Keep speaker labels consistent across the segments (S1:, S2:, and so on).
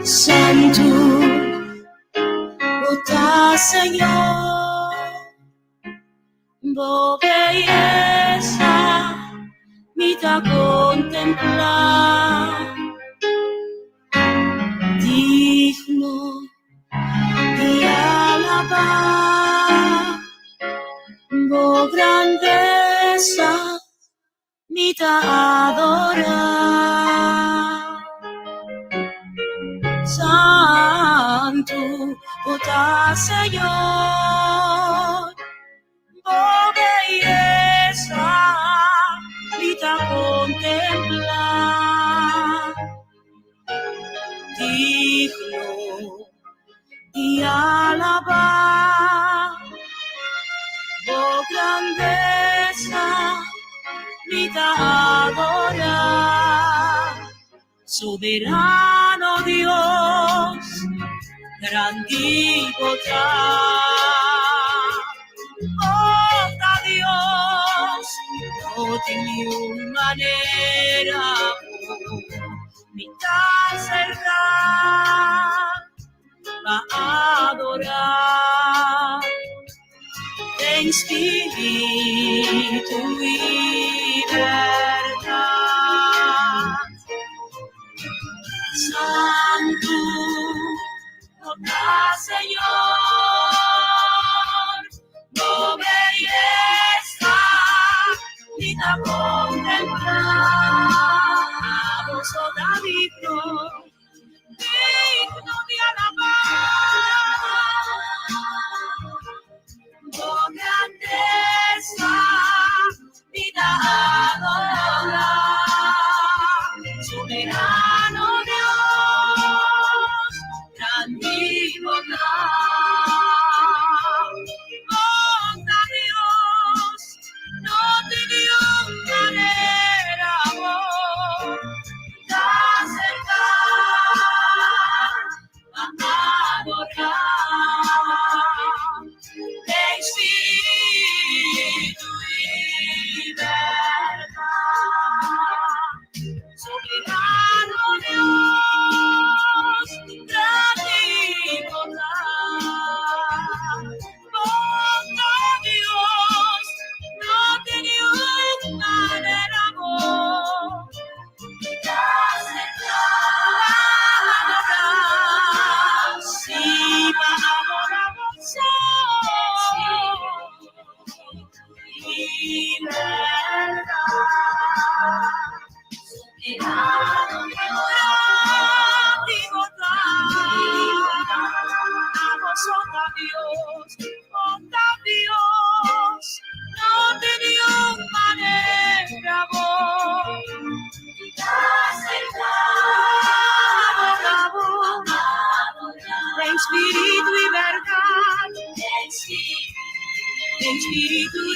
S1: Santo, bota Señor, bo belleza, mita contemplar, digno de alabar, bo grandeza, mita adorar. Santo, bota Señor, oh belleza, mita contemplar, digno y alabar, oh grandeza, mita adorar, soberano Dios, grandiosa, oh Dios, no tiene manera, mitad cerrar, va a adorar, en espíritu y verdad. Santo, oh Señor, oh belleza, vida contemplar, vos digno de alabar, oh grandeza, vida adorar, soberano Dios, grandioso, oh Dios, no te dio manera, amor, te acercar a adorar, espíritu y verdad, soberano Dios, grandioso, oh Dios, no te dio manera, amor, te acercar, sí, amor, y verdad, soberano Dios, Dios, Dios, no te dio manera, amor, te acercar, en espíritu y verdad, en espíritu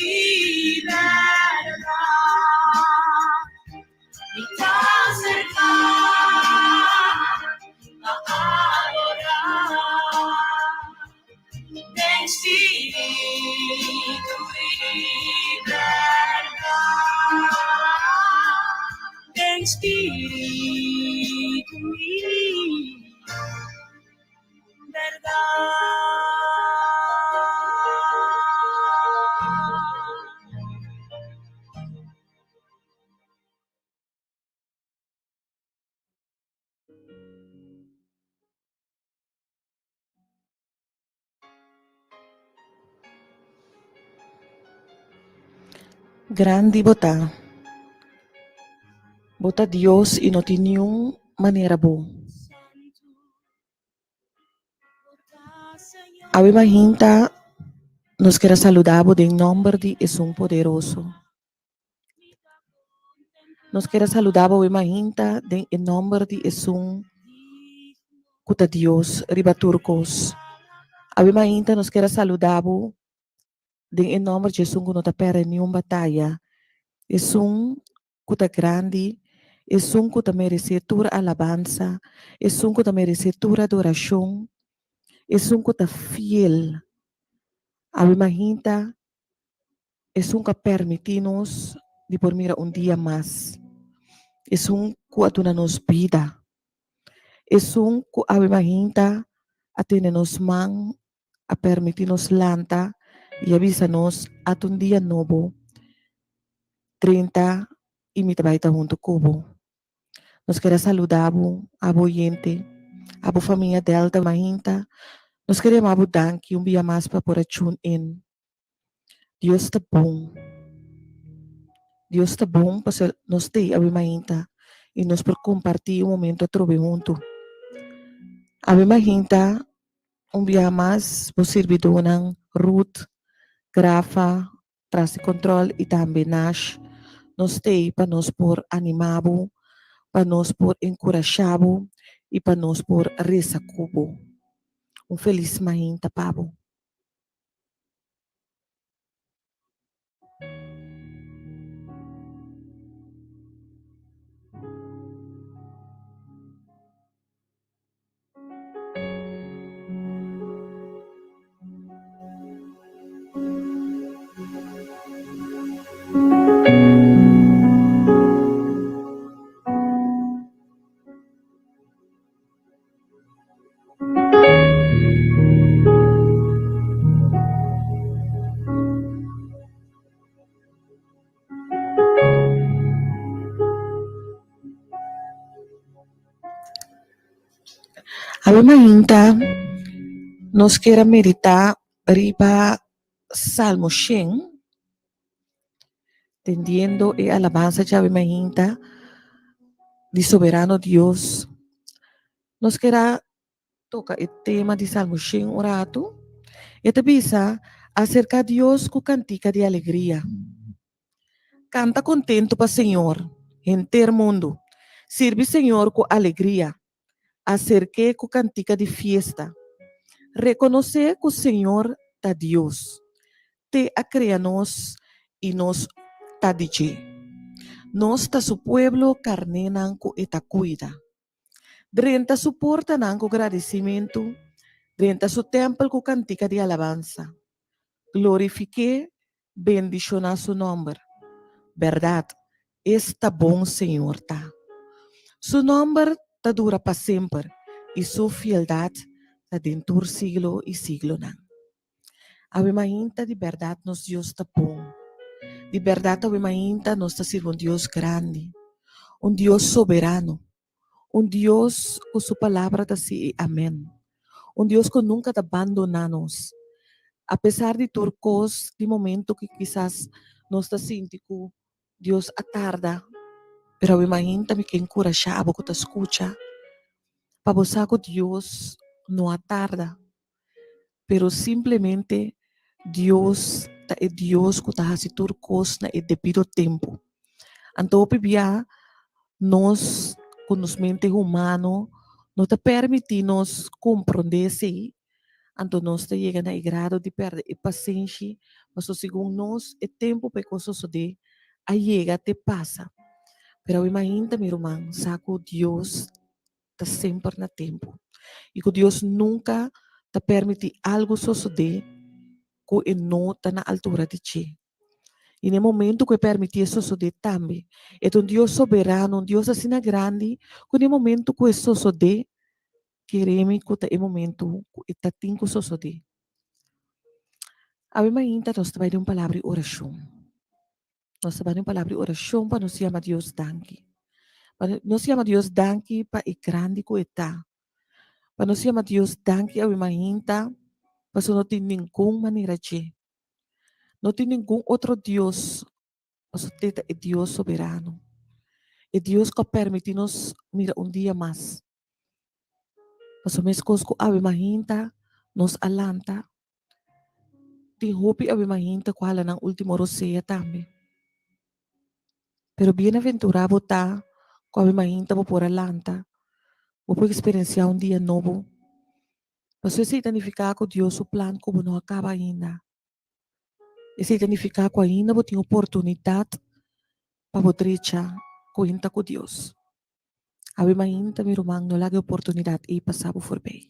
S1: y verdad, y te acercar a adorar, en espíritu y verdad, en espíritu y
S2: Grandi bota. Bota Dios e não tem nenhuma maneira boa. A imaginta nos quer saludar em nome de Jesus poderoso. Nos quer saludar a imaginta em nome de Jesus cuta Deus ribaturcos. A imaginta nos quer saludar em nome de Jesus que não está perdendo nenhuma batalha. Jesus cuta grande. Jesus cuta merece toda alabança. Jesus cuta merece toda adoração. Jesus cuta fiel. A imaginta Jesus que permite-nos de dormir dia mais. Jesus que nos vida. Esung ku ave mahinta atenenos man a permitirnos lanta e avisanos at un dia novo 30 imitabaita junto cubo. Nos quer saludabo, abo oyente, abo família Delta Mahinta. Nos queremos abo danki um dia mais para por tune in. Deus está bom. Deus está bom para nos ter abo mahinta e nos por compartilhar um momento a trove junto. Abo mahinta um dia mais por servidor ng Ruth, Grafa, Trace Control e também Nash. Nos ter para nos por animabo, para nos por encorajabo e para nos por resacubo. Feliz mahinta, Pabo. Ave mahinta, nos quer meditar riba Salmo 100, tendiendo e alabanza de Ave mahinta, de soberano Deus. Nos quer toca o tema de Salmo 100 um rato, e te bisa acerca de Deus com cantica de alegria. Canta contento para Senhor, inteiro mundo. Sirve Senhor com alegria. Acerque com cantica de fiesta. Reconocer que o Senhor é Deus. Te a crianos e nos ta dice. Nos ta su pueblo carnenan ko eta cuida. Drenta su porta nan ko agradecimiento. Drenta su templo ko cantica de alabanza. Glorifique, bendiciona su nombre. Verdad, está bom Senhor ta. Su nombre ta dura para sempre. E su fieldade ta dentur siglo e siglo nan. Ave mahinta de verdade nos Deus ta bom. De verdade, ave mahinta nos ta sirve Deus grande. Deus soberano. Deus com sua palavra ta si amém. Deus que nunca te abandonanos. Apesar de turcos, de momento que quizás nos ta sintico, Deus atarda. Pero ave mahinta me que encorajaba que te escucha. Para você que Deus não atarda. Pero simplesmente Deus é Deus que está fazendo turcos na devido tempo. Então, bibia, nós, com nos mente humano, não te permite-nos compreender se então nós te chega na grado de perder a paciência, mas segundo nós, é tempo para que isso suceda, aí chega, te passa. Pero imagina, meu irmão, sabe que Deus está sempre na tempo. E que Deus nunca te permite algo suceder que não está na altura de ti. E no momento que permite isso suceder também, é um Deus soberano, um Deus assim grande, que no momento que isso suceder, queremos que é momento que está tendo que suceder. A minha ainda nós trabalhamos uma palavra de oração. Nós trabalhamos uma palavra de oração para nos chamar Deus danke. Para nos chamar Deus danke para o grande que está. Para nos chamar Deus danke a minha ainda, para não ter nenhuma maneira de. Não tem nenhum outro Deus. Mas é Deus soberano. É Deus que permite-nos mirar dia mais. Mas o mesmo que ave mahinta nos alanta. Tem hope ave mahinta qual é na última roceia também. Pero bem-aventurado está com ave mahinta por alanta. Vou experienciar dia novo. Mas isso significa que Deus o plano como não acaba ainda. Isso significa que ainda vou ter oportunidade para poder contar com Deus. Ave mahinta, meu irmão, não lhe oportunidade e passar por bem.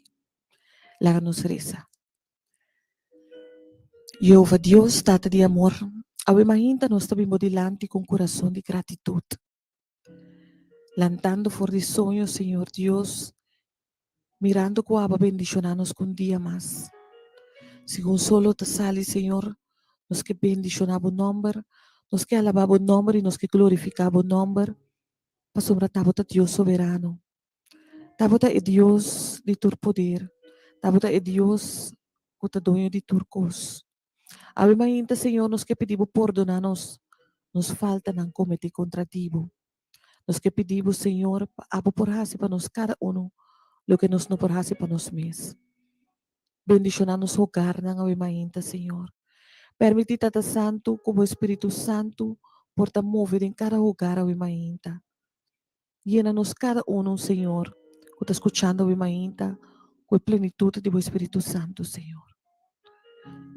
S2: Láganos reza. Jeová Deus, Tata de amor, ave mahinta nós também modelante com coração de gratitude. Lantando for de sonho, Senhor Deus, mirando cuaba bendicionanos con día más. Según solo te sale, Señor, nos que bendicionamos nombre, nos que alabamos nombre y nos que glorificamos nombre, pasombra tabota Dios soberano. Tabota é Dios de tu poder. Tabota é Dios que te dono de turcos. Ave mainta, Senhor, nos que pedimos perdonar-nos, nos falta não cometer contra ti. Nos que pedimos, Senhor, abo porrase para nós cada lo que nos não porrase para nós mesmos. Bendicionar-nos hogar, não ave mainta, Senhor. Permite Tata Santo, como Espírito Santo, porta mover em cada hogar, ave mainta. Llena-nos cada Senhor, que está escuchando, ave mainta, com a plenitude do Espírito Santo, Senhor.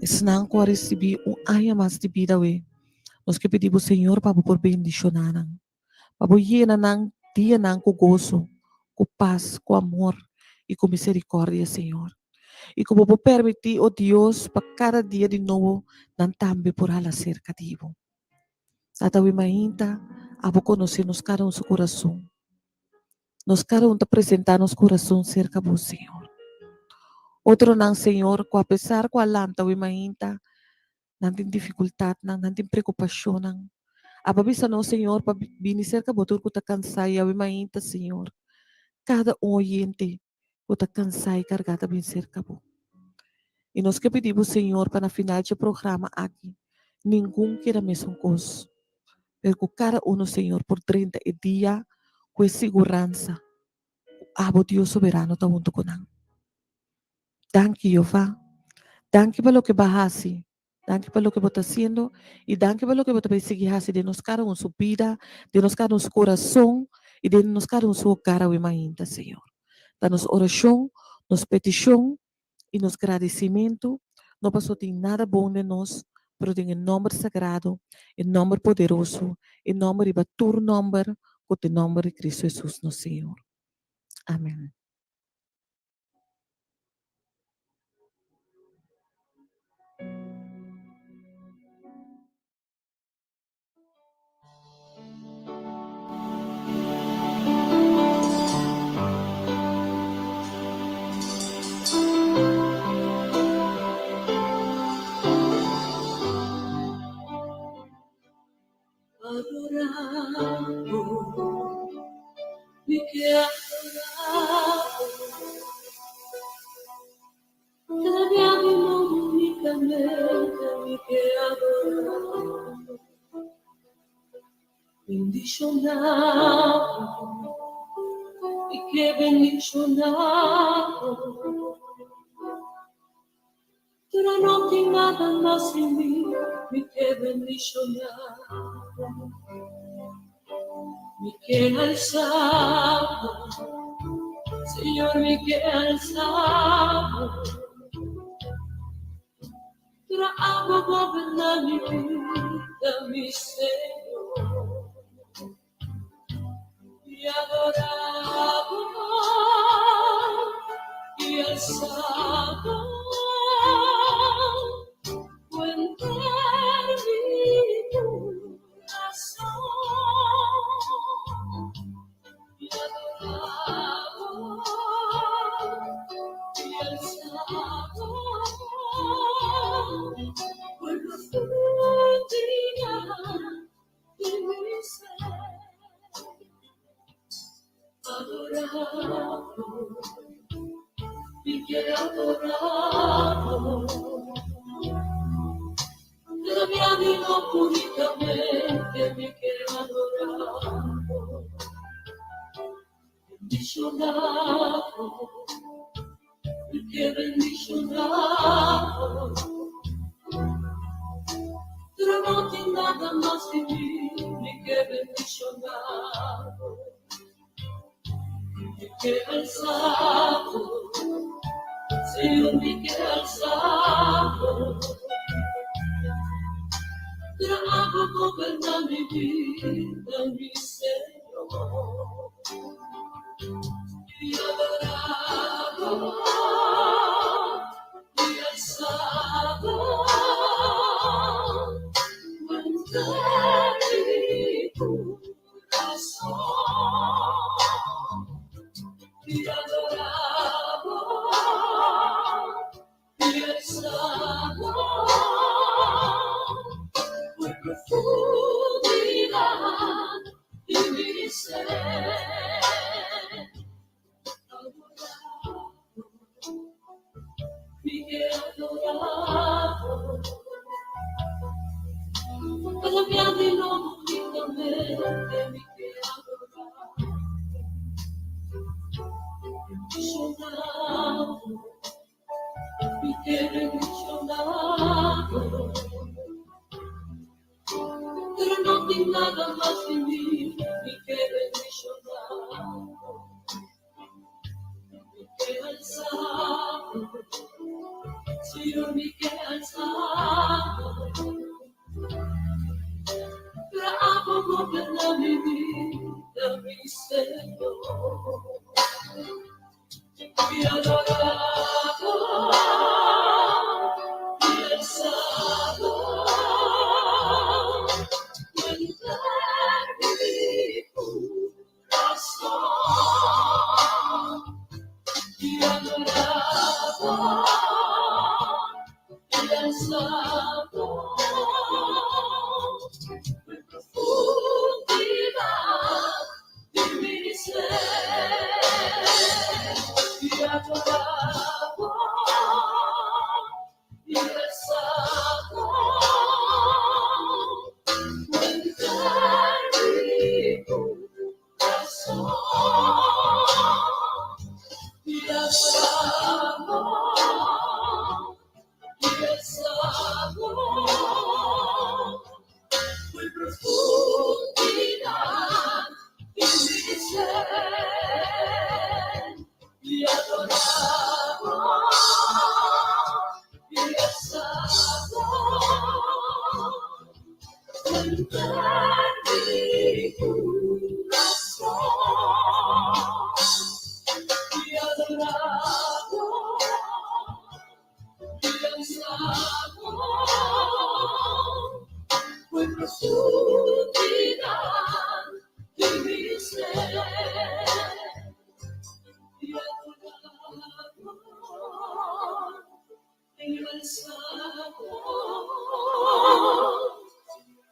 S2: Senão, que receber ano mais de vida, ave. Nós que pedimos, Senhor, para por bendicionar, para llena ng dia ng com gozo, com paz, com amor e com misericórdia, Senhor. E como vou permitir, oh Deus, para cada dia de novo, não tambe por ala cerca de Ivo. Tatawi mainta, abo conhecer nos cada seu coração. Nos cada te apresentar nos coração cerca de você, Senhor. Outro não, Senhor, com apesar com a lanta, wi mainta, não tem dificuldade, não tem preocupação, não. Ababisa no, Senhor, para vir cerca botur ko ta cansai, wi mainta, Senhor. Cada oyente, ko ta cansai, cargada bem cerca bo. E nós que pedimos, Senhor, para na final do programa aqui, nenhum queira mesmo coisa. Pero cada Senhor, por 30 dias, com segurança, abo Deus soberano, está junto conosco. Thank you, Jehová. Thank you por lo que vas a hacer. Thank you por lo que você está haciendo. E thank you por lo que você vai seguir fazendo de nos cada sua vida, de nos cada seu coração e de nos cada seu cara o imaginta, Senhor. Da-nos oração, nos petição e nos agradecimento. Não passou de nada bom de nós, pero em nome sagrado, em nome poderoso, em nome de batur nome, com o nome de Cristo Jesus, nosso Senhor. Amém.
S1: Adorado, mi que adorado, te abbiamo unicamente, mi que adorado, bendicionado, mi que bendicionado, pero no tem nada más en mí, mi que bendicionado. Mi que alzado, Señor, mi que alzado, trago gobernar mi vida, mi Señor, y adorado, y alzado, cuenta mi corazón. Y adorado, y alzado, por profundidad de mi ser. Adorado, y que adorado, te mi ánimo únicamente, mi que adorado. Bendicionado, que bendicionado, pero no tem nada más de mí, ni que bendicionado, ni que alzado, Señor, ni que alzado, trago gobernar mi vida, mi Señor. Y adorado, y alzado, cuenta mi corazón. Y adorado, Pero no tem nada mais de mim, me quero chorar, me quero alzar, Senhor, me quero alzar, para a boca da minha vida, me Senhor, me adorado, me alzado, cantar-me coração, me adorado, me alzado, em profundidade de meu ser, me adorado, me alzado, cantar-me coração, me adorado, me alzado, em profundidade de meu ser, me adorado, me alzado, cantar-me coração, me adorado, me alzado, em profundidade de meu ser, me adorado, me alzado,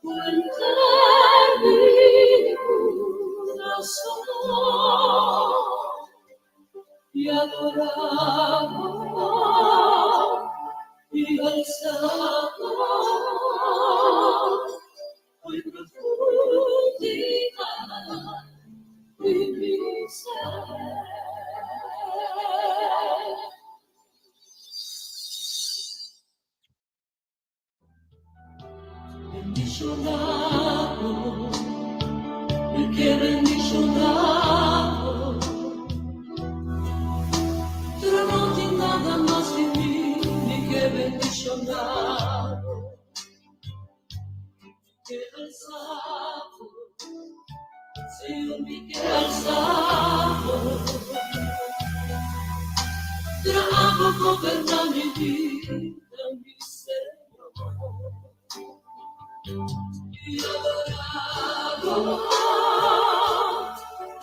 S1: cantar-me coração, me adorado, me alzado, em profundidade de meu ser. Bendicionado, me quero bendicionado, pero não tem nada mais de mim, me quero bendicionado, me quero alzado, Senhor, me quero alzado, tra água governar minha vida, me Senhor, me adorado,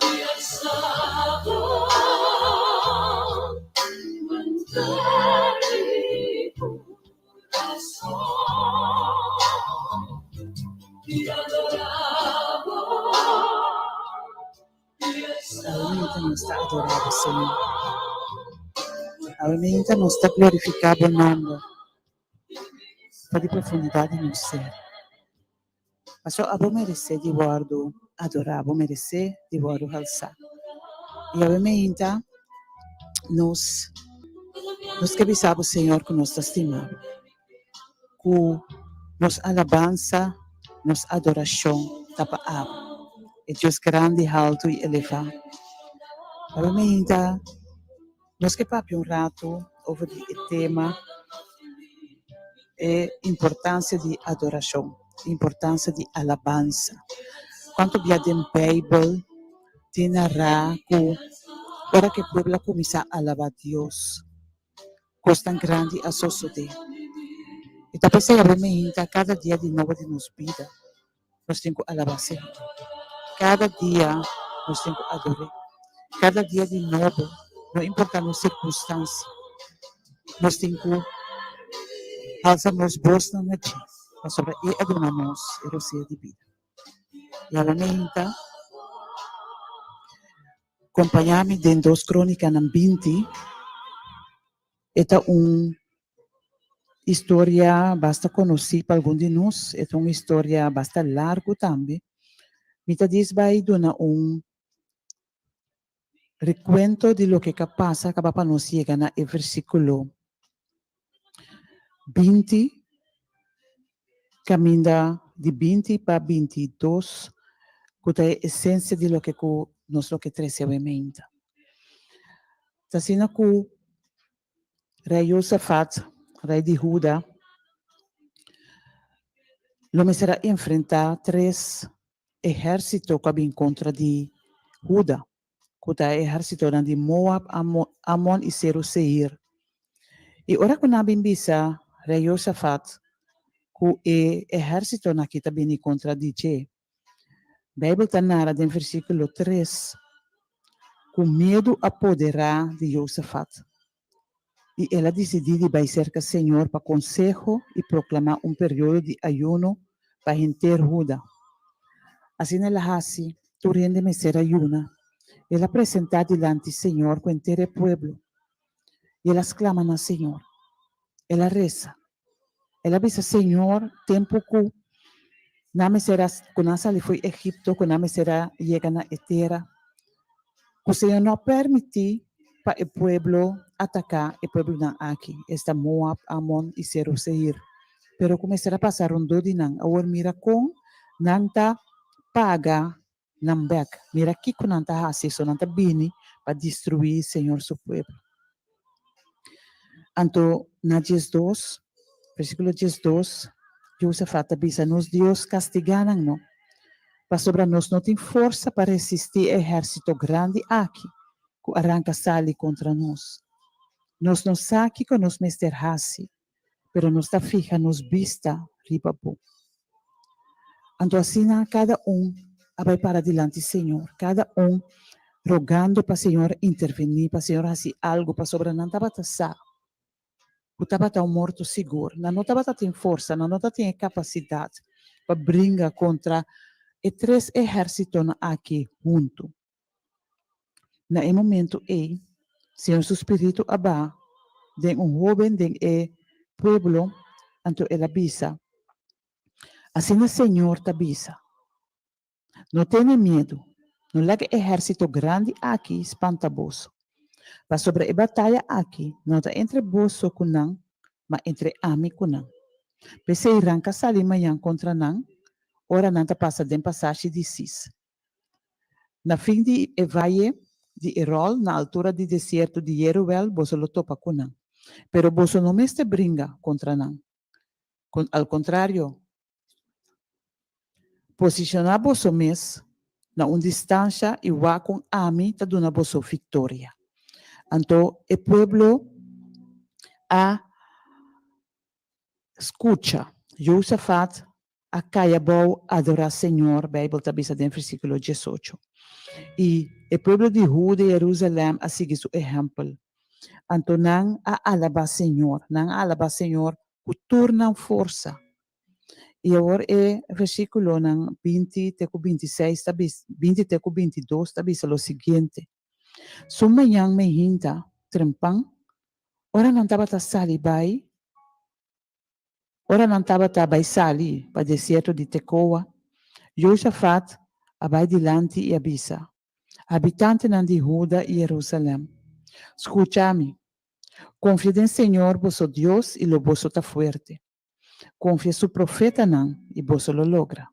S1: me alzado, cantar-me coração, me adorado, me
S3: Realmente nos está
S1: alzado,
S3: adorando, Senhor. Realmente nos está glorificando o nome. Fa di profondità di nos ser. Mas a voi merece di guardo adorar, a voi merece di guardo alçar. E realmente nos que bisabo, Senhor, que nos estimamos. Que nos alabança, nos adoração, tapa abo. E Deus grande, alto e elevado. Realmente, nós que papi um rato over o tema é importância de adoração, importância de alabança. Quanto via den Bible, te narra que ora que o povo começa a alabar Deus, coisa tão grande a suceder. E talvez realmente cada dia de novo de nossa vida, nós temos que alabar Senhor. Cada dia nós temos que adorar. Cada dia de novo, não importa as circunstâncias, nós temos que alçar nos voz na noite, para sobre e adoramos e receber de vida. E realmente, acompanhar-me em 2 Crônicas 20, é uma história bastante conhecida para alguns de nós, é uma história bastante larga também, Mitadis vai dona recuento de lo que pasa, que papá nos llega en el versículo 20, camina de 20 para 22, que é a essência de lo que nós lo que trece Está sendo que rei Josafat, rei de Judá, lo me será enfrentar 3 ejércitos que vêm contra de Judá, que é ejército de Moab, Amon e Seir. E ora que nós bisa rei Josafat, que o ejército na kita bini contra de Che, Bíblia está narra em versículo 3, com medo apoderar de Josafat. E ela decidiu ir cerca do Senhor para consejo e proclamar período de ayuno para enter Judá. Assim ela hace, tu rende-me ser ayuna. Ela apresenta diante do Senhor com o pueblo. E ela clama ao Senhor. Ela reza. Ela diz, Senhor, tempo que não será, quando ele foi Egipto, quando não será chega na terra, o Senhor não permite para o pueblo atacar o pueblo aqui, esta Moab, Amon e Seir. Pero começará a passar do nang, awar mira com nanta paga nambek. Mira aqui com nanta hasi, so nanta bini para destruir Senhor seu pueblo. Anto na 12, versículo 12, Josafat avisa, nos Deus castigaram, no? Para sobre nós não tem força para resistir exército grande aqui, que arranca sali contra nós. Nós não sabe que nos mester hasi, pero nos está fija, nos vista ribabu. Então assim, cada vai para diante, Senhor, cada rogando para o Senhor intervenir, para o Senhor fazer algo, para sobre não estava sa. O estava morto seguro, não estava tem força, não tem capacidade para brigar contra e 3 exércitos aqui junto. Na momento Senhor, seu Espírito aba, de jovem de pueblo, então ele avisa. Assim o Senhor te avisa. Não tenha medo. Não leve exército grande aqui, espanta boso. Para sobre a batalha aqui, não está entre boso com não, mas entre ami com não. Pese irranca sali manhã contra não, ora não está passa de passagem de cis. Na fim de Evaie, de Erol, na altura do deserto de Jeruel, boso lo topa com não. Pero boso não meste brinca contra não. Al contrário, posicionar boso mes na distância igual com ami, tá dando boso vitória. Então, o pueblo escuta. Josafat a caiabou adorar Senhor, a Bíblia está dizendo em versículo 18. E o povo de Judá e Jerusalém a seguir seu exemplo. Então, não a alabar Senhor, que torna força. E agora o versículo 20 até 26, 20 até 22, está dizendo o seguinte. Sumayang may hinta, trempang, ora não estava sali bay, ora não estava sali para deserto de Tecoa, Josafat abay dilante e avisa, habitante de Judá e Jerusalém, escucha-me, confia em Senhor, vosso Deus, e lo vosso está fuerte, confia su profeta não, e vosso lo logra.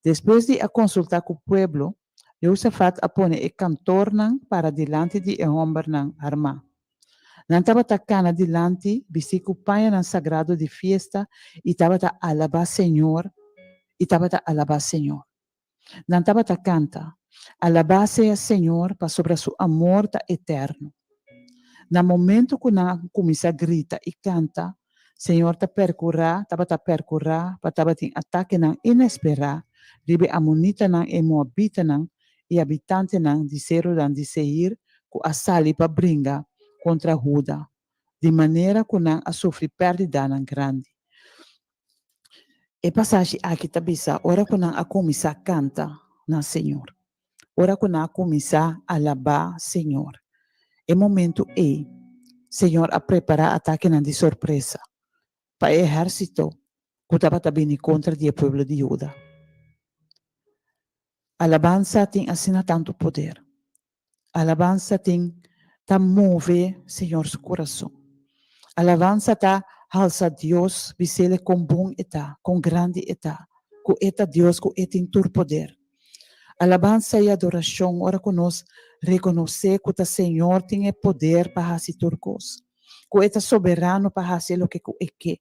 S3: Depois de consultar com o pueblo, Josafat apone e cantor para dilante de homem arma. Não estava tacana dilante, bisico paia ng sagrado de fiesta, e estava alabar Senhor, Não estava canta, alabar-se a Senhor para sobre seu amor eterno. No momento que na começa a grita e canta, Senhor estava para ter ataque inesperado, ribe amonita e moabita e habitante de Seir, que a sali para brincar contra Judá, de maneira que não a sofre perda grande. E passagem aqui está bisa, ora que não a começar a cantar na Senhor, ora que não a começar a alabar Senhor. E momento Senhor a preparar ataque de surpresa para o exército que estava vindo contra o povo de Judá. Alabanza tem assina tanto poder. Alabanza tem ta move, Senhor, seu coração. Alabanza ta alça Deus, bisele com bom eta, com grande eta, com eta Deus, com eta em tur poder. Alabanza e adoração, ora conosco, reconhecer que o Senhor tem poder para fazer turcos. Que eta soberano para fazer o que é que.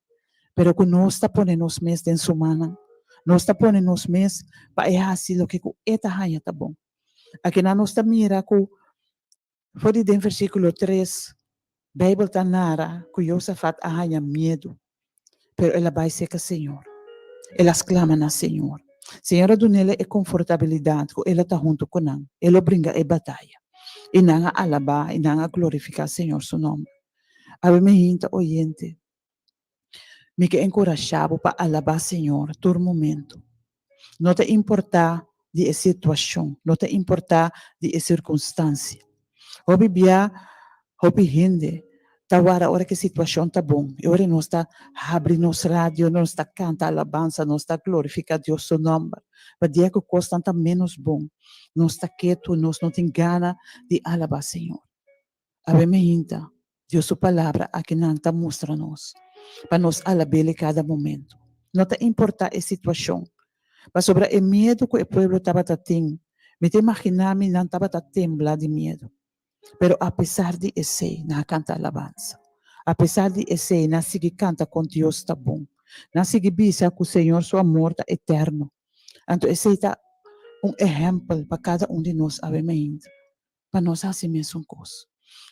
S3: Pero que nós está ponendo os mês dentro sua mão. Nós está ponendo os mês para fazer o que eta raia tá bom. Aqui na nós está mira que foi de versículo 3, Bíblia está nara que Josafat arranha medo. Pero ela vai ser que Senhor. Elas clamam na Senhor. Senhora do nele é confortabilidade, ela está junto com nós. Ela brinca é batalha. E não alabar, e não glorificar Senhor seu nome. Ave me hinta oyente. Me que encorajado para alabar Senhor todo momento. Não te importa de situação, não te importa de circunstância. Hoje bia, hoje gente, tawara hora que a situação tá bom. E hora nós está abrindo nosso rádio, nós está canta alabança, nós está glorificar Deus seu nome. Para dia que costa tá menos bom. Nós está quieto, nós não tem gana de alabar Senhor. Ave me hinta, Deus sua palavra aqui não está mostra-nos. Para nós alabar cada momento. Não te importa a situação. Para sobre o medo que o povo estava tendo, me te imaginar me não estava temblar de medo. Pero apesar de esse, na canta alabança. Apesar de esse, na sigue canta com Deus está bom. Na sigue bisa que o Senhor seu amor está eterno. Então esse está exemplo para cada de nós, obviamente. Para nós fazer mesmo coisa.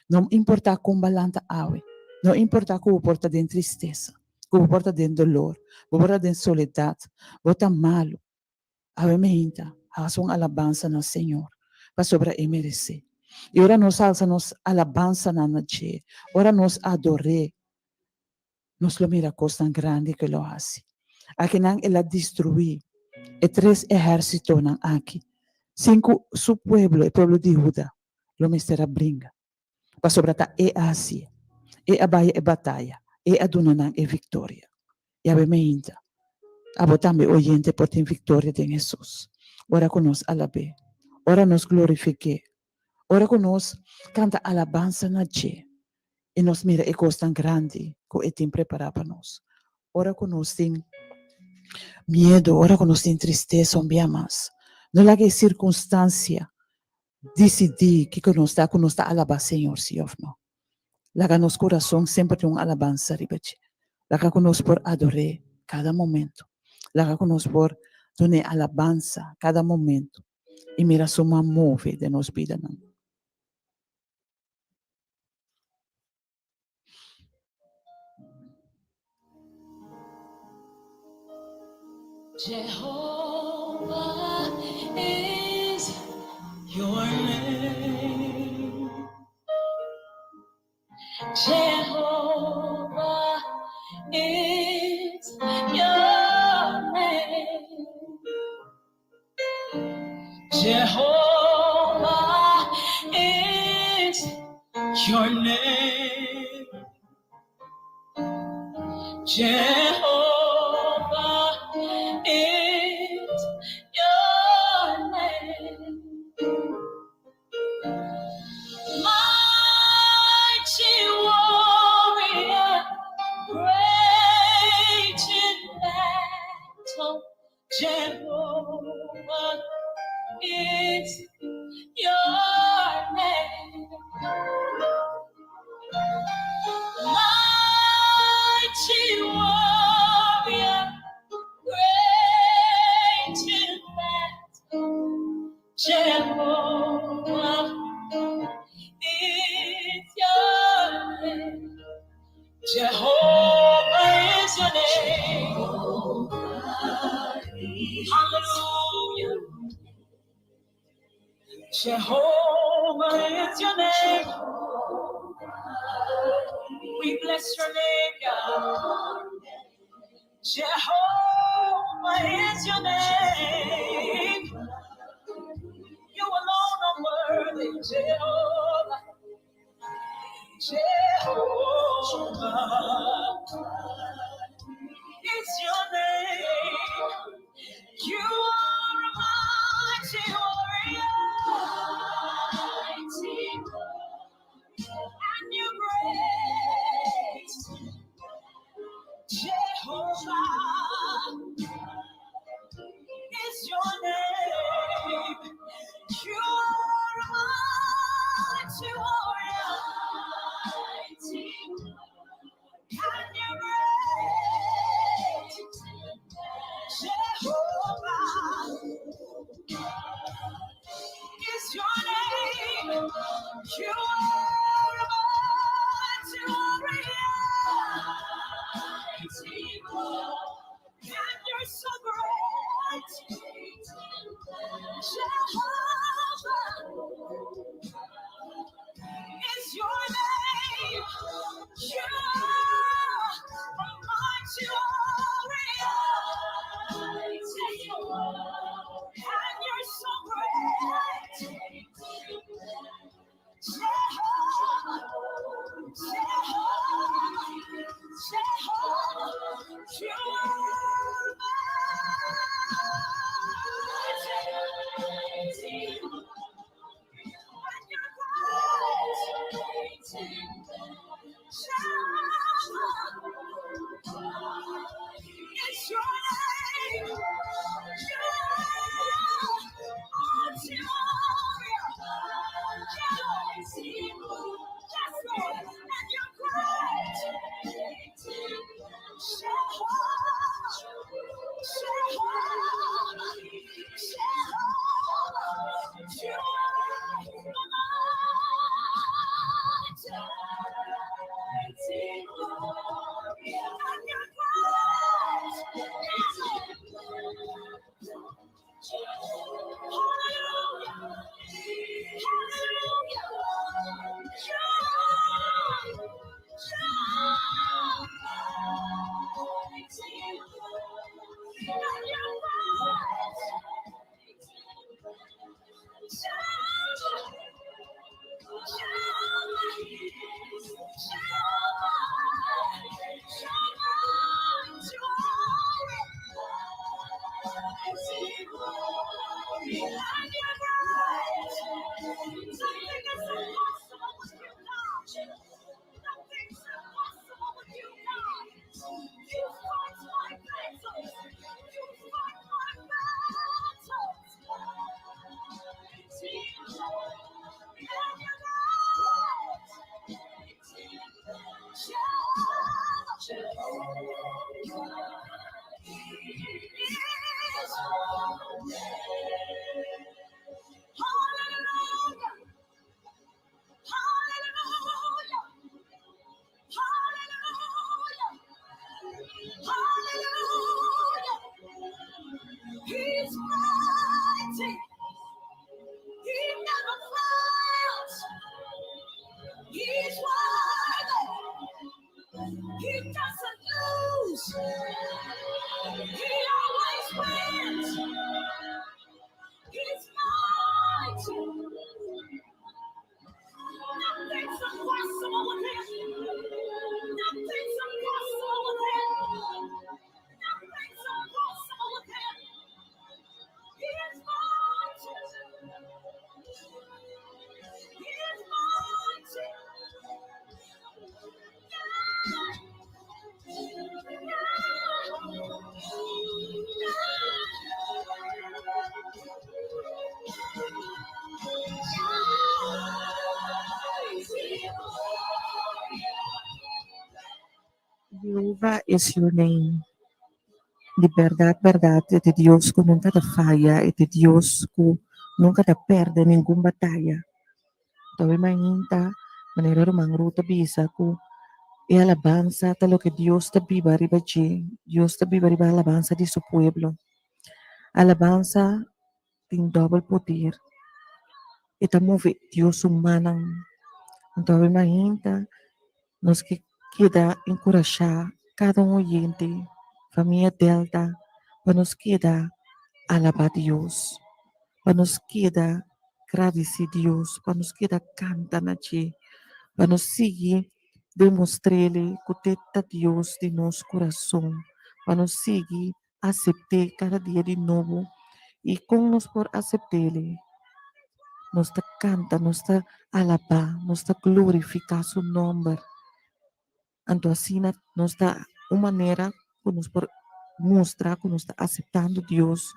S3: Não importa como balanta ave. Não importa como porta de tristeza. Como porta de dolor. Como porta de soledade. Bota malo. Obviamente, faça alabança no Senhor. Para sobre ele merecer. E ora nós alçamos alabança na noite. Ora nós adoramos. Nós lo mira coisa tão grande que lo hace. Aqui não ela destruir. E 3 exércitos não aqui. 5 su pueblo, o pueblo de Judá. Lo mistera brinca. Para sobre ta e assim. E abaya e batalha. E adunanan e vitória. E obviamente, abotame oyente por ter vitória de Jesus. Ora conosco alabe. Ora nos glorifique. Ora conosco canta alabança na Che. E nos mira e coisa tão grande que ele tem preparado para nós. Ora conosco tem medo, ora conosco tem tristeza, um dia mais. Não é que circunstância decidir que conosco está alabar Senhor, se ou não. Lá nosso coração sempre tem uma alabança, ribete. Lá conosco por adorar cada momento. Lá conosco por dar alabança cada momento. E mira sua move de nos vida não.
S1: Jehovah is your name. Jehovah is your name. Jehovah is your name. Jehovah is your name. Mighty warrior, great in battle. Jehovah is your name. Mighty warrior, great in battle. Jehovah is your name. Jehovah is your name. Hallelujah. Jehovah is your name. We bless your name, God. Jehovah is your name. You alone are worthy, Jehovah. Jehovah is your name. You are a mighty It's your name. Yes, Lord. And you're great. He's mighty. He never fails. He's worthy. He doesn't lose. He always wins. He's mighty. Nothing's impossible with him. Nothing's impossible with him. Nothing's impossible with him. He is mighty. He is mighty.
S2: Jehovah is your name. De verdad, é de Deus que nunca te falha, é de Deus que nunca te perde nenhuma batalha. Então, imagina, maneira romang ruta bisa que é alabanza de lo que Deus te viva arriba de, Deus te viva arriba alabanza de su pueblo. Alabanza tem doble poder. E te move Deus humanang. Então, imagina, nos que queda encorajar cada oyente, família Delta, para nos queda alabar Deus, para nos queda agradecer Deus, para nos queda cantar na Ti, para nos seguir demonstrar-lhe que teta Deus de nosso coração, para nos seguir aceitar cada dia de novo e com nos por aceitar-lhe, nos te canta, nos te alabar, nos te glorificar seu nome. Então, assim, nos dá uma maneira que nos mostra que nos está aceitando Deus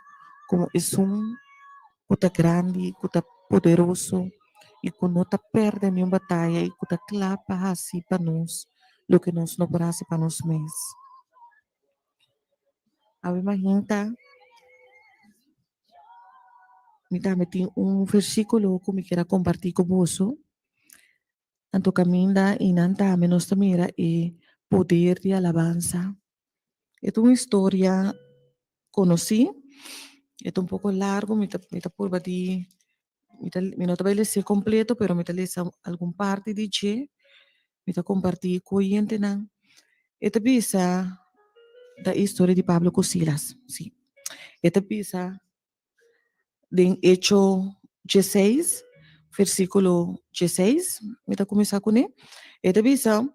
S2: como é que está grande, que está poderoso e que não está perdendo nenhuma batalha e que está claro para assim para nós, o que nós não podemos para nós mesmos. A imagina, me tem versículo que me quero compartilhar com você. Então, caminha e não está, nós mira e poder de alabanza. É uma história conocí, é um pouco largo, me purba di, me não trabalho ser completo, pero me lesa algum parte de che, me compartir com gente não. Esta bisa da história de Pablo com Silas, sim. Esta bisa de Hecho 16, versículo 16, me começar com ele. Esta bisa,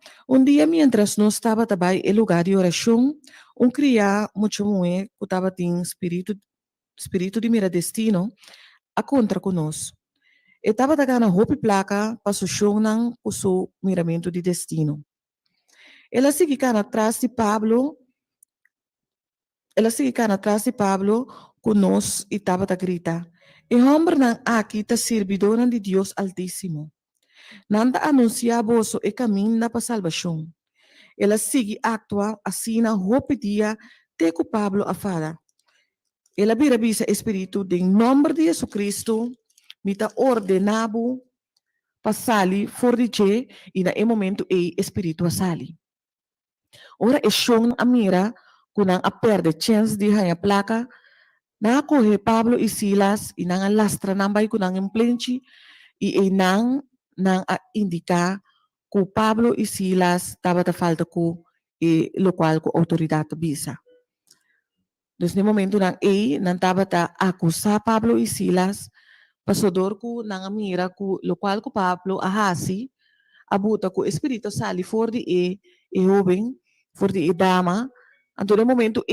S2: dia mientras não estava também em lugar de oração, criado muito que estava em espírito de mira destino a contra conosco. Estava tagana hopi placa para sushonang puso miramento de destino. Ela sigue kana atrás de Pablo. Ela sigue kana atrás de Pablo conosco e estava a grita. E homem não aqui tá servidora de Deus Altíssimo. Nanda anuncia boso e caminho para salvação. Ela sigue actua assim na hope dia te com Pablo a fada. Ela vira bisa espírito de nome de Jesus Cristo, mita ordenado passali for de je e na momento e espírito a sali. Ora é chão a mira kunang a perde chance de ganhar placa na corre Pablo e Silas e nang lastra nambay kunang implenchi e nang a indicar que Pablo e Silas estava a falta com e lo qual com autoridade bisa. Dus no momento nang não estava a acusar Pablo e Silas, pasodor ko nang mira ko lo qual ko Pablo ahasi, abuta ko espírito sali for de e jovem, for de dama, anto no momento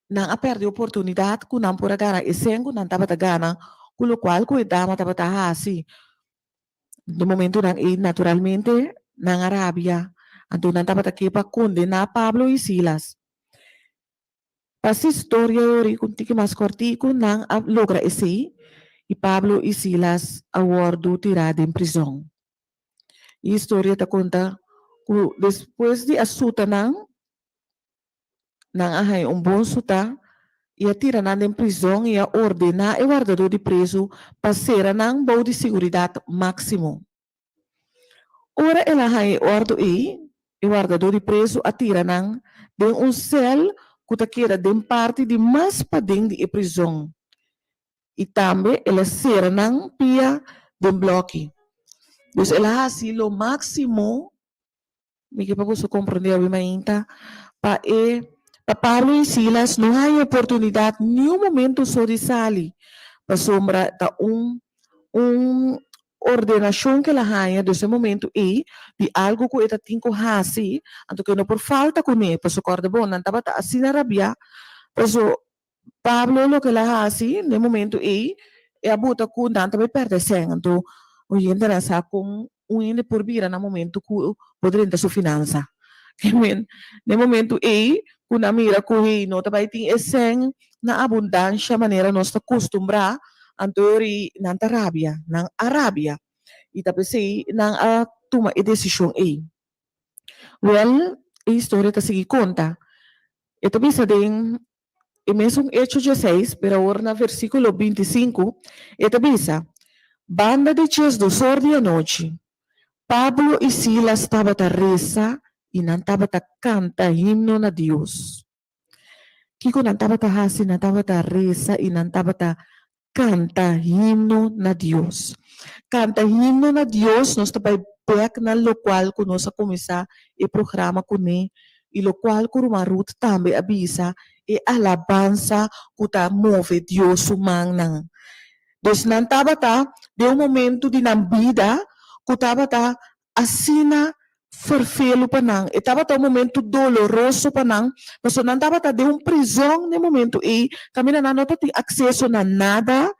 S2: nang a perde oportunidade ko nang pura gana esengo nang estava a gana, ko lo qual ko dama estava a ahasi. No momento nang naturalmente nang Arabia, anto nang estava a kepa condenar Pablo e Silas. Pasi história ori kunti mas cortico nang logra esse e Pablo e Silas awardo tirado em prisão. E a história ta conta que depois de asuta nang ahay bom suta e a tira nang em prisão e a ordena e guardador de preso pasera nang bau de seguridade máximo. Ora ela hay ordo e guardador de preso a tira nang de cel que de parte de mais pading de prisão. E também ela será nang pia de bloque. Dus ela assim lo máximo, me que para você compreender a mainta, para Pablo e Silas não há oportunidade nenhum momento só de sair para sombra da ordenação que ela há desse momento e de algo que ela tem que fazer, então que não por falta com ele, para socorrer bom, não estava assim na rabia, para Pablo lo que ela hace no momento é a bota com tanto vai perder sangue, então o gente nessa com inde por vir no momento que poderia ter sua finança. No momento com a mira com não também tem sangue na abundância maneira nós está acostumbrado antori nang Arabia, nang Arabia. E tapos nang toma a decisão Well, a história tá seguir conta. E também sa din e mesmo Hechos 16, pero ahora na versículo 25, e também sa banda de dias do sol de noite, Pablo e Silas estava a reza e não estava a canta himno na Deus. Kiko não estava a hasi, não estava a reza e não estava a canta himno na Deus. Canta himno na Deus, nós também pek na lo qual que nós começar o programa com ele, e lo qual que o Marut também avisa e alabança que tá move Deus humano. Dus não estava de momento de na vida que estava assina vervelo para não, estava momento doloroso para não, mas não estava de prisão no momento e também não tem acesso a nada.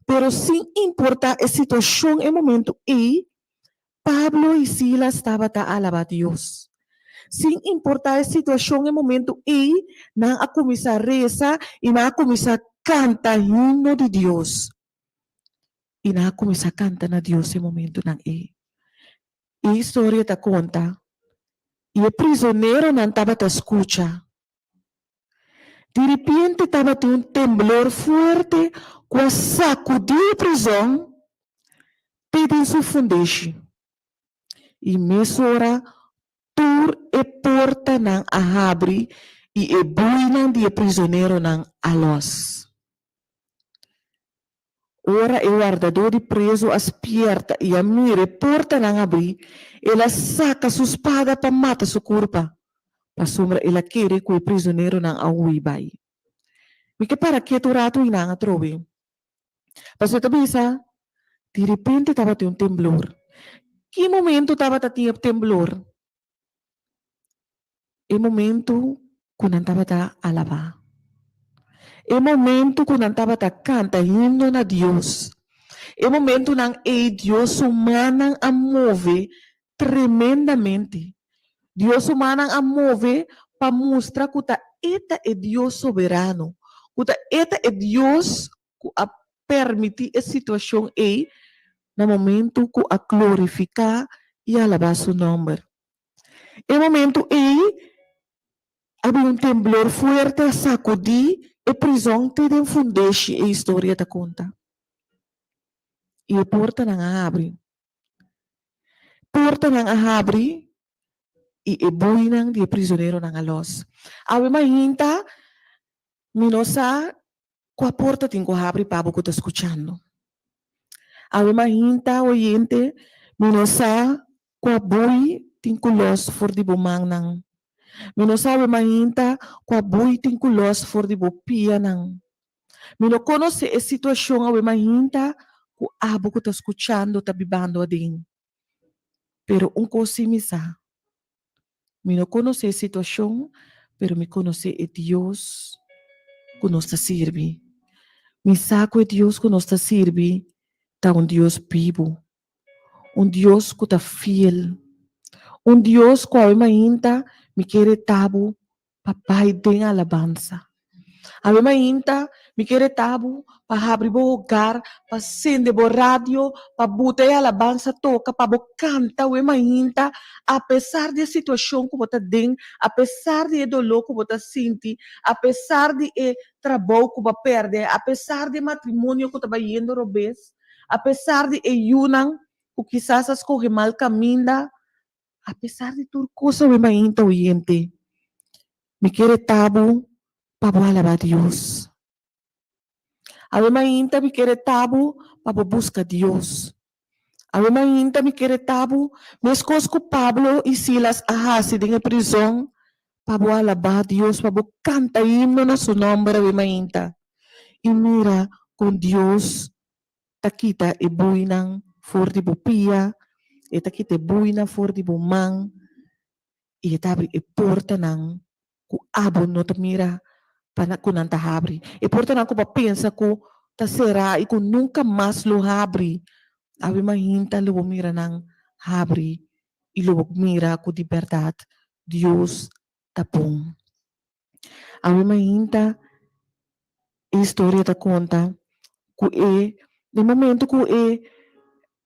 S2: Pero sem importar a situação e momento Pablo e Silas estavam a alabar Deus. Sem importar a situação e momento não a começar a reza e não a começar a cantar himno de Deus. E não a começar a cantar na Deus em momento não E a história ta conta. E o prisioneiro não estava a escutar. De repente estava temblor forte, que sacudiu a prisão, pedindo sua fundeixe. E nessa hora, tur e porta não a abre e e buinan de prisioneiro não a los. Ora o guardador de preso aspierta e a mire porta não abre, ela saca sua espada para matar sua curpa. Para sombra ela quer que o prisioneiro não a uibai. Porque para que tu rato e não a trove. Pastor Tabisa, de repente estava tendo temblor. Que momento estava tendo temblor? E momento quando estava a alabar. É momento que nós estava canta himno na Deus. É momento que Deus humana a mover tremendamente. Deus humana a mover para mostrar que eta é Deus soberano. Que eta é Deus que a permitir a situação aí no momento que a glorificar e alabar seu nome. É momento aí havia temblor forte a sacudir e prisão te den fundeixe a história da conta. E a porta não abre. Porta não abre e a buinang de prisioneiro não los. Awe mahinta, minosa, com a porta tem que abrir para que está escutando. Awe mahinta, oyente, minosa, com a bui tem que los for de bumang nang. Minosa, awe mahinta, com a bui tem que los for de bupia nang. Mino conoce a situação awe mahinta, o abo que está escutando, está bibando adin. Pero coisa me sa. Me não conhece a situação, pero me conhece a Deus que nos serve. Me sabe que Deus que nos serve, está Deus vivo. Deus que está fiel. Deus que ainda me quer tabu, papai tem alabança. Ainda me quer tabu, para abrir o lugar, para acender o rádio, para botar a alabança toca, para cantar, ainda, apesar da situação que você tem, apesar do dolor que você sente, apesar do trabalho que você perde, apesar do matrimônio que você vai indo robês, apesar de yunang, que quizás escorre mal caminho, apesar de tudo coisa, ainda, oyente, me quer tabu, para alabar a Deus. A mainta me quer tabu para buscar Deus. A mainta me quer tabu, mas cosco Pablo e Silas ahasi na prisão para alabar Deus, para cantar himno na seu nome, a mainta. E mira, com Deus, takita e buinang for de bupia, e takita e buina for de bumang, e tabi e porta nang, ku abo no mira, para que não está abre. E portanto, ako pa pensa ko, ta será e ko nunca mais lo abre. Abi mahinta lo mira ng abre. E lo mira ko di verdade. Deus tá bom. Abi mahinta, a história da conta, ko no momento ko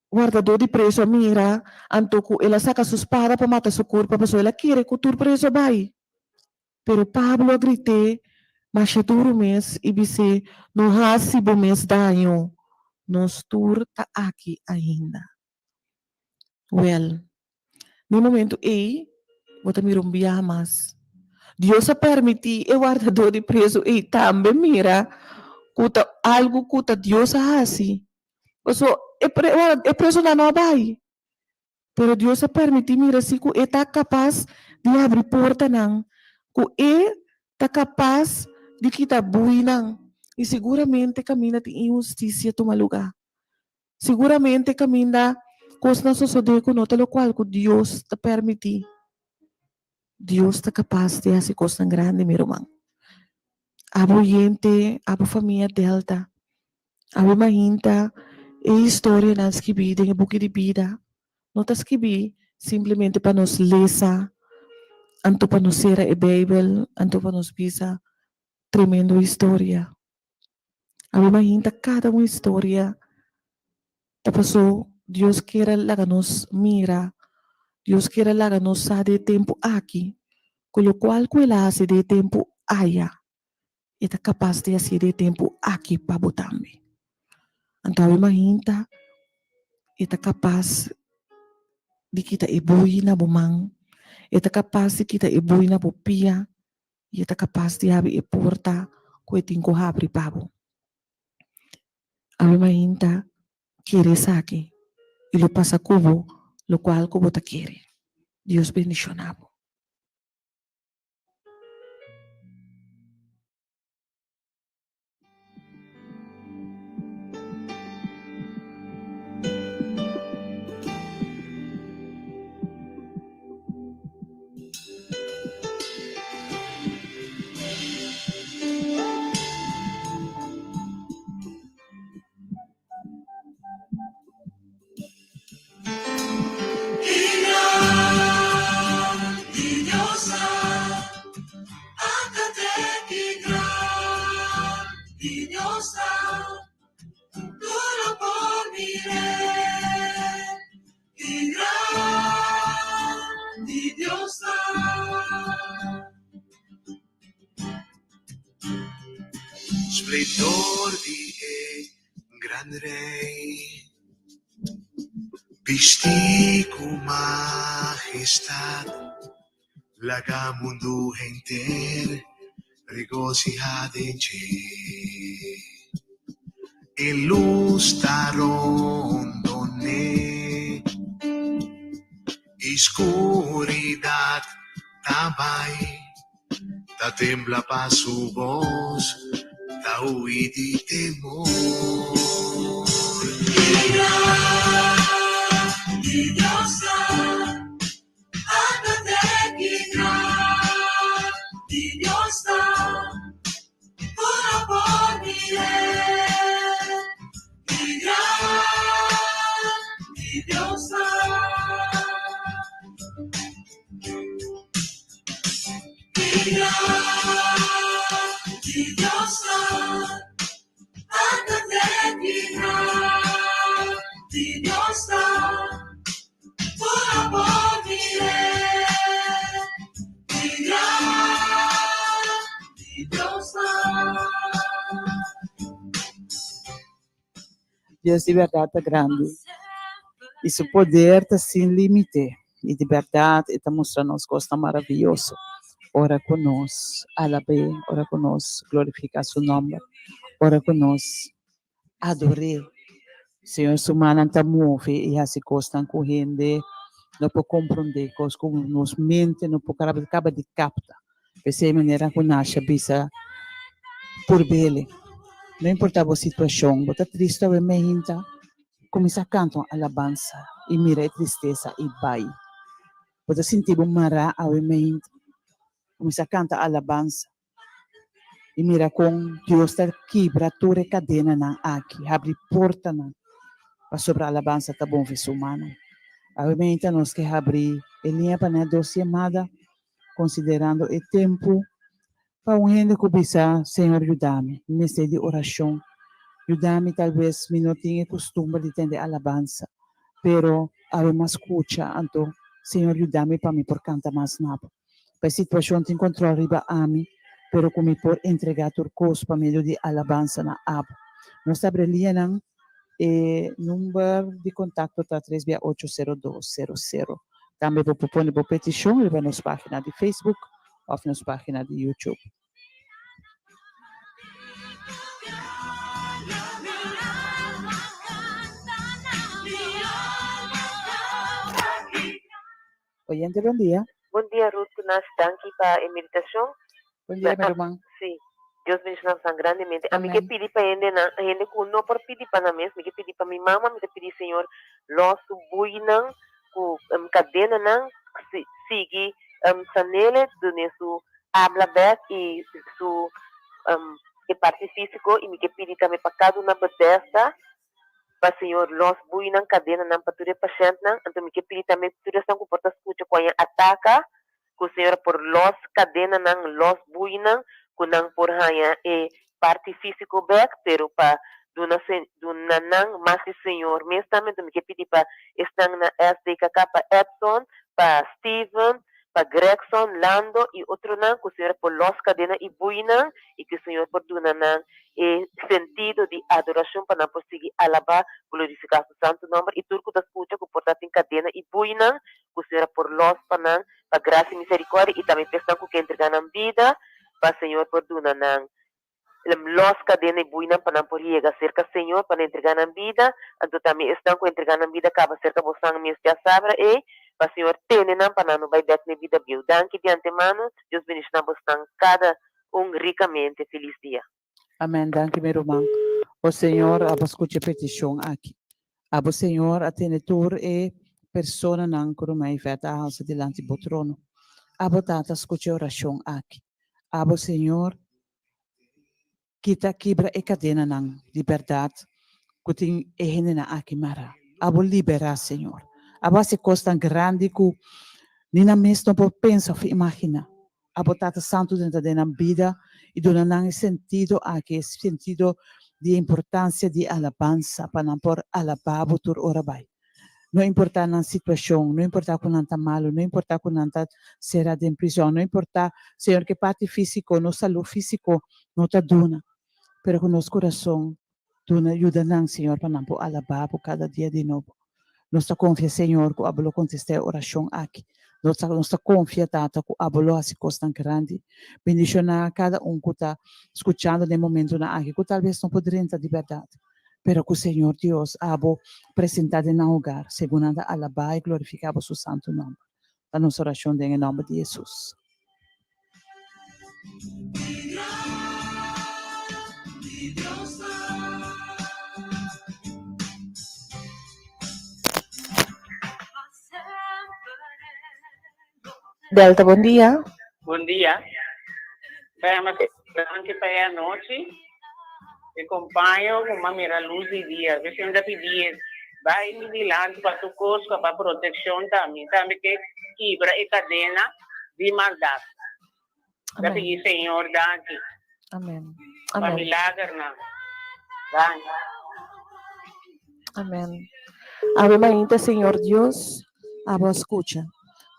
S2: guardador de preso mira, anto ko ela saca sua espada para matar seu corpo, a pessoa ela quer que o preso vai. Pero Pablo grite, mas duro mês e disse, não rasibo mês danho, nós tur tá aqui ainda. Well, no momento vou te mirar mais. Deus a permitir o guardador de preso e também mira, kuta algo kuta Deus a assim. So, é preso na não vai. Pero Deus a permitir mira se que está capaz de abrir porta não, que está capaz de kita buhay nang. E seguramente camina tem injustiça toma lugar. Seguramente camina coisa na sociedade com nota, lo qual que Deus te permite. Deus está capaz de fazer coisa grande, meu irmão. Abo gente, abo família delta, abo mahinta, e história nas que vida, em buque de vida. Não está escrever simplesmente para nos lesa, anto para nos ser a Bíblia, anto para nos visa tremendo história. A imagina cada uma história. Tapos Deus quer lá nos mira, Deus quer lá nos sa de tempo aqui, com o qual que ele hace de tempo allá, e está capaz de fazer de tempo aqui para botambe. Então imagina, está capaz de kita ibui na bumang, está capaz de kita ibui na bupia, e está capaz de abrir a porta que ele tem que abrir para a imagina quiere saque y lo pasa cubo, lo cual cubo te quiere. Dios bendicionado.
S4: esplendor di gran rey, vestí con majestad, laga mundo enter, regocijad en ti. Ilustaron donde escuridad tabai, ta tembla pa su voz, ta huí de temor.
S3: Deus de verdade é grande. E seu poder está sem limite. E de verdade está mostrando as coisas maravilhosas. Ora conosco, alabe, ora conosco, glorifica seu nome. Ora conosco, adore. Senhor, sua mão está move e as coisas estão correndo. Não pode compreender coisas como nos mente, não pode acabar de captar. Dessa maneira que nasce a bisa por bele. Não importa a situação, você triste ou meinta, começa a cantar alabança e mira a tristeza e vai. Você sentir mará ou meinta, começa a cantar alabança e mira com Deus está quebra toda cadena na aqui, abre porta na para sobre a alabança tá bom visu humano. A meinta nós que abrir linha para na doce amada, considerando o tempo para um rende cobiçar, Senhor, ajuda-me nesse de oração. Ajuda-me, talvez, me não tenha costume de ter alabança, pero ave mais escuta, então, Senhor, ajuda-me para me por cantar mais nada. Para a situação te encontrar arriba a mim, pero como por entregar turcos para meio de alabança na aba. Nós abrimos número de contato tá 3680200. Também vou pôr na petição, na nossa página de Facebook ou na nossa página de YouTube. Oyente, bom dia.
S5: Bom dia, Ruth. Nós estamos aqui para a meditação.
S3: Bom dia, meu irmão.
S5: Sim. Deus bendiga nós grandemente. A mim
S3: Amém.
S5: que pedi para a gente que não por pedir para nós, me que pedi para minha mama, me que pedi, Senhor, nosso buinang, com cadena não, sigue sanele do nosso habla back e su que parte físico e me que pedi também para cada uma bethesda, para Senhor, los buinang cadena não para todo paciente não, então me que pedi também toda essa comporta escuta quando ataca, com Senhor por los cadena não, los buinang kunang por hanya parte físico back, pero pa duna nang masi Senhor, mesmo também me que pedi para estang na SDKK para Edson, para Steven, para Gregson, Lando e outro nang, que o Senhor por los cadena e buina, e que o Senhor por duna nang sentido de adoração para não conseguir alabar, glorificar o santo nome, e tudo que tu escuta que porta em cadena e buina, que o Senhor por los para graça e misericórdia, e também pensando que entregar na vida, para Senhor por duna nang los cadena e buina para por llegar cerca Senhor para entregar na vida, então também estão com entregar na vida acaba cerca você mesmo já sabe e para Senhor tene não para não vai dar na vida viu. Danke de antemano, Deus bendiga você cada ricamente feliz dia.
S3: Amém. Danke, meu irmão. O Senhor escuta a petição aqui. O Senhor atenedor e persona não que mai feta a alça delante do trono. O tata escuta a oração aqui. O Senhor kita quebra e cadena ng liberdade, kuting ehene na aki mara. Abo libera, Senhor. Abo se costa grande ku nina mes não pode pensar ou imaginar. Abo tata santo dentro da vida e dona nang sentido aqui, sentido de importância de alabança para não por alababo tur ora vai. Não importa na situação, não importa quando está mal, não importa quando está será de prisão, não importa, Senhor, que parte físico, no saúde físico, não está dona. pero con nuestro corazón, tú nos ayudas, Señor, para no alabar por cada día de nuevo. Nuestra confía, Señor, que hablo con esta oración aquí. Nuestra confía, Tata, que hablo así cosas tan grandes. Bendicionar a cada que está escuchando en el momento aquí, que tal vez no podría entrar de verdad. Pero que o Senhor Deus abo presentado en el hogar, según anda alabar y glorificar su santo nombre. La nuestra oración en el nombre de Jesús.
S2: Delta, bom dia.
S6: Bom dia. Vamos aqui para a noite. Te acompanho com uma mira luz de dia. Você ainda pedir, vai me dilante para tu cosca, para proteção também. Também que quebra e cadena de maldade. Da
S2: Amém.
S6: pedir, Senhor, daqui.
S2: Amém.
S6: Para
S2: Amém.
S6: milagre, não. Daqui.
S2: Amém. Ave María, Señor Dios, a vos escucha.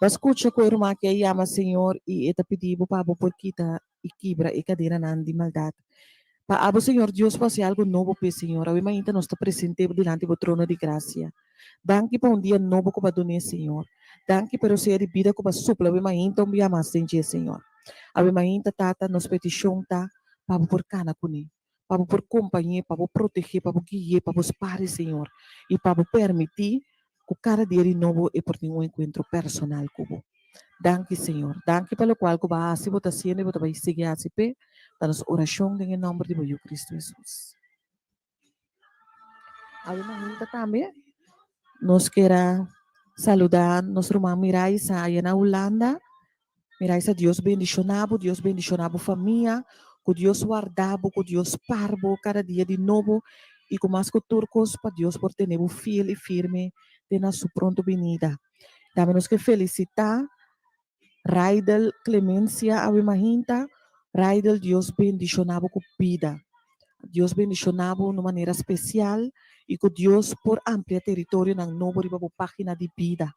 S2: Vos escucha que irmã que llama Señor y esta pedido para vos por quita y quibra y cadena de maldad. Para vos, Señor Dios, para hacer algo nuevo, pues, Señor. Ave María, nos está presente delante del trono de gracia. Danke para un día nuevo que va a donar, Señor. Danke para ser de vida que va a supla. Ave María, un día más en Dios, Señor. Ave María, tata, nos petición ta para por cana con él. Para por companhia, para proteger, para guiar, para pares, Senhor. E para permitir que cada dia de novo é por ter encontro personal com você. Danke, Senhor. Danke pelo qual que vai se botar sendo e vai seguir a CP. Da nossa oração em nome de Jesus Cristo Jesus. Ave Maria também. Nos quer saludar nosso irmão Miraisa aí na Holanda. Miraisa, Deus bendicionado família. Que Deus guardava, que Deus parvo cada dia de novo e com mais que turcos para Deus por ter fiel e firme na sua pronta venida. Também nos que felicitar Raidel Clemência Ave Mahinta, Raidel Deus bendicionado com vida. Deus bendicionado de maneira especial e que Deus por amplia território na nova página de vida.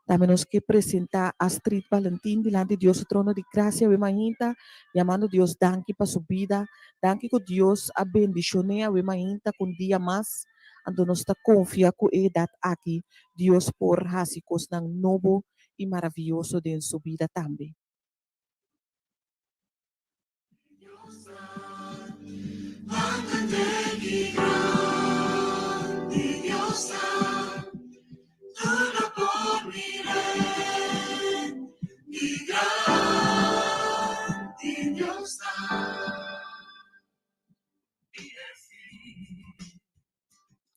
S2: Também nos que apresentar Astrid Valentim delante de Deus, o trono de graça, Ave Mahinta, chamando Deus, danke para sua vida, danke que Deus a bendicione, Ave Mahinta, com dia mais, ando nos está confia com a idade aqui, Deus por hasicos ng novo e maravilhoso de sua vida também.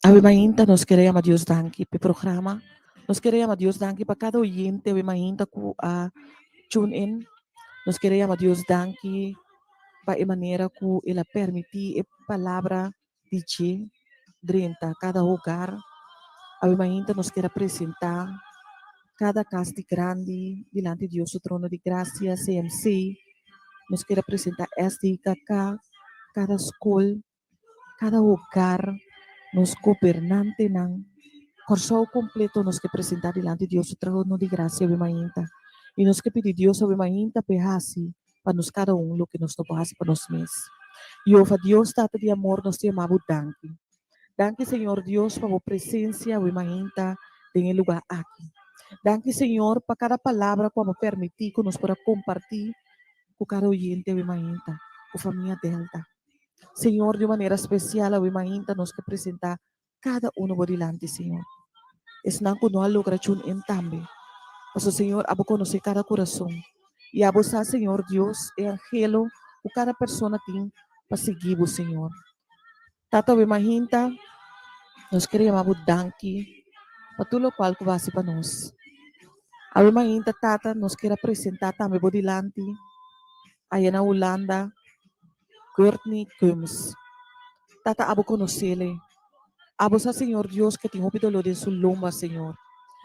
S2: Ave Mahinta, nos queremos a Deus danke para o programa. Nos queremos a Deus danke para cada oyente, Ave Mahinta, que tune in. Nos queremos a Deus danke para a maneira que Ele permite a palavra dizer dentro cada hogar. Ave Mahinta, nos quer apresentar cada casa de grande delante de Deus, o trono de graça, CMC. Nos quer apresentar SDKK, cada escola, cada hogar, nos governante ng corso completo nos que apresentar delante de Deus o trono de graça, Ave Mahinta. E nos que pedir Deus, Ave Mahinta, pehasi para nos cada lo que nos topase para nos mesmos. Jeová Deus, Tata de amor, nos te amamos, danke. Danke, Senhor Deus, para a presença, Ave Mahinta, em lugar aqui. Danke, Senhor, para cada palavra que nos permitir que nos pueda compartir com cada oyente, Ave Mahinta, com a família Delta. Senhor, de maneira especial, Ave Mahinta, nos que apresentar cada por delante, Senhor. Es não que nós logramos em também. Mas o Senhor, abo conhecer cada coração. E abo sa, Senhor Deus, é angelo que cada pessoa tem para seguir o Senhor. Tata, Ave Mahinta, nós queremos danke para tudo o qual que vai ser para nós. Ave Mahinta, Tata, nos quer apresentar também por delante, aí na Holanda, Courtney Kums. Tata, abo conhecê-le. Abo sa, Senhor Deus, que tem dolor em sua lomba, Senhor.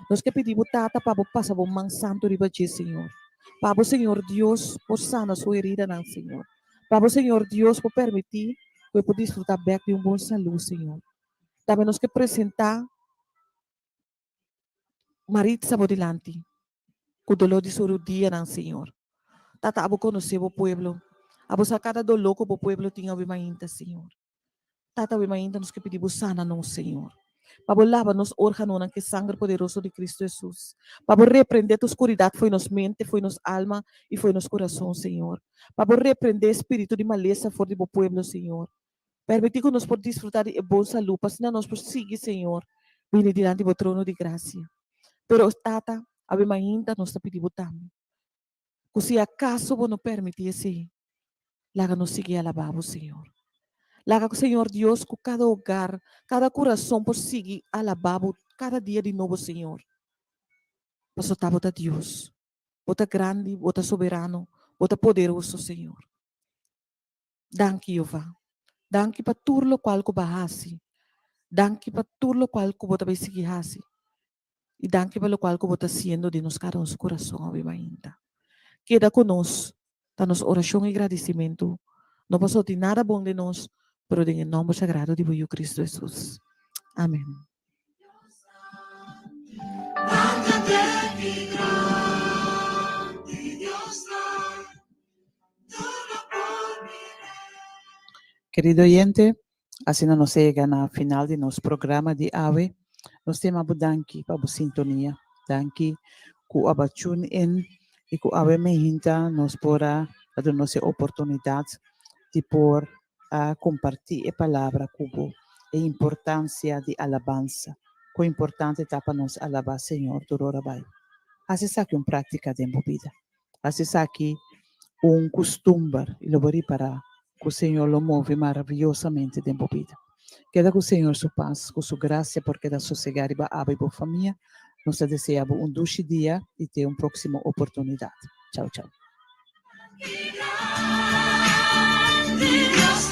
S2: Nós que pedimos, Tata, para passar o man santo de Baji, Senhor. Para o Senhor Deus, por sana sua herida, não, Senhor. Para o Senhor Deus, por permitir que eu possa desfrutar bem de boa saúde, Senhor. Também nós que apresentar Maritza Bodilante, com dolor de sua dia, não, Senhor. Tata, abo conhecer o povo. Abo sa cada dolo ko po pueblo tinga wimahinta, Senhor. Tata wimahinta nos que pedimos sana nós, Senhor. Para lava-nos órgãos que sangue poderoso de Cristo Jesus. Para repreender a escuridade foi nos mente, foi nos alma e foi nos coração, Senhor. Para repreender espírito de maleza fora do povo, Senhor. Permitir que nós por desfrutar de boa saúde, para senão nós prosseguir, Senhor, vir diante do trono de graça. Pero tata, ave mainda nós está pedindo também. Que se acaso você não permitir, sim, laga nos seguir a lavabo, Senhor. Laga que, Senhor Deus, que cada hogar, cada coração por seguir a lavabo cada dia de novo, Senhor. Pastor, bota Deus, bota grande, bota soberano, bota poderoso, Senhor. Danke, Jeová. Danke para tudo o qual que bahasi. Danke para tudo o qual que bota seguir hasi. E danke para o qual que bota sendo de nos cada nosso coração, ainda. Queda conosco, tá nos oração e agradecimento. Não passou de nada bom de nós, pero em nome sagrado de Cristo Jesus. Amém.
S3: Querido oyente, assim nós chegamos ao final de nosso programa de AVE. Nós temos danke para a sintonia. Danke ku aba tune in e ku AVE mehinta nos pora dar nossa oportunidade de por a compartilhar a palavra cubo e importância de alabança. Co importante tá para nós alabar Senhor durora vai. Assim aqui prática de vida. Assim aqui costume e lo vorrei para que o Senhor lo move maravilhosamente dentro da vida. Queda com o Senhor sua paz, com sua graça, porque da sossegar e a boa família. Nós desejamos dulce dia e ter uma próxima oportunidade. Tchau, tchau.
S1: Dios